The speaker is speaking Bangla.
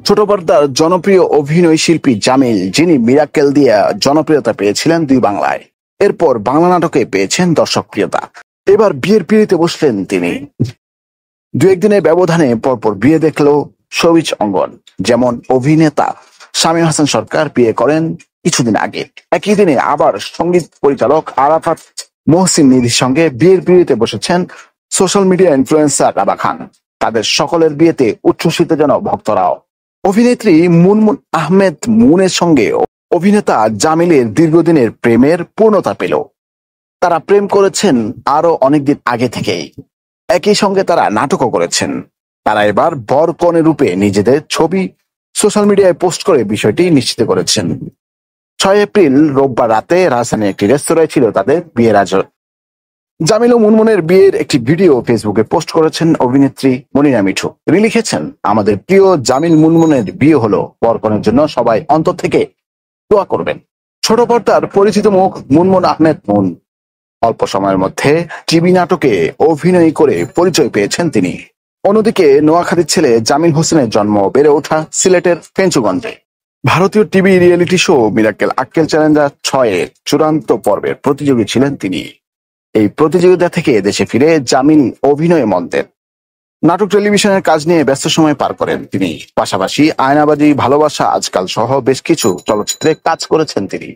ছোট পর্দার জনপ্রিয় অভিনয় শিল্পী জামিল, যিনি মিরাক্কেল দিয়ে জনপ্রিয়তা পেয়েছিলেন দুই বাংলায়, এরপর বাংলা নাটকে পেয়েছেন দর্শকপ্রিয়তা। এবার বিয়ের পিঁড়িতে বসলেন তিনি। দু একদিনের ব্যবধানে পরপর বিয়ে দেখলো শোবিজ অঙ্গন। যেমন অভিনেতা শামীম হাসান সরকার বিয়ে করেন কিছুদিন আগে। একই দিনে আবার সঙ্গীত পরিচালক আরাফাত মোহসিন নিধির সঙ্গে বিয়ের পিঁড়িতে বসেছেন সোশ্যাল মিডিয়া ইনফ্লুয়েন্সার রাবা খান। তাদের সকলের বিয়েতে উচ্ছ্বসিত যেন ভক্তরাও। অভিনেত্রী মুনমুন আহমেদ মুনের সঙ্গে অভিনেতা জামিলের দীর্ঘদিনের প্রেমের পূর্ণতা পেল। তারা প্রেম করেছেন আরো অনেকদিন আগে থেকেই। একই সঙ্গে তারা নাটকও করেছেন। তারা এবার বর কনে রূপে নিজেদের ছবি সোশ্যাল মিডিয়ায় পোস্ট করে বিষয়টি নিশ্চিত করেছেন। 6 এপ্রিল রোববার রাতে রাজধানীর একটি রেস্তোরাঁয় ছিল তাদের বিয়ের আয়োজন। জামিল ও মুনমুনের বিয়ের একটি ভিডিও ফেসবুকে পোস্ট করেছেন অভিনেত্রী মনিরা মিঠু। তিনি লিখেছেন, আমাদের প্রিয় জামিল মুনমুনের বিয়ে হলো, বরকনের জন্য সবাই অন্তর থেকে দোয়া করবেন। ছোট পর্দার পরিচিত মুখ মুনমুন আহমেদ মুন। অল্প সময়ের মধ্যে টিভি নাটকে অভিনয় করে পরিচয় পেয়েছেন তিনি। অন্যদিকে নোয়াখালীর ছেলে জামিল হোসেনের জন্ম বেড়ে ওঠা সিলেটের ফেঞ্চুগঞ্জে। ভারতীয় টিভি রিয়েলিটি শো মিরাক্কেল আক্কেল চ্যালেঞ্জার 6-এর চূড়ান্ত পর্বের প্রতিযোগী ছিলেন তিনি। এই প্রতিযোগিতা থেকে দেশে ফিরে জামিল অভিনয়ে মন দেন। নাটক, টেলিভিশনের কাজ নিয়ে ব্যস্ত সময় পার করেন তিনি। পাশাপাশি আয়নাবাজি, ভালোবাসা আজকাল সহ বেশ কিছু চলচ্চিত্রে কাজ করেছেন তিনি।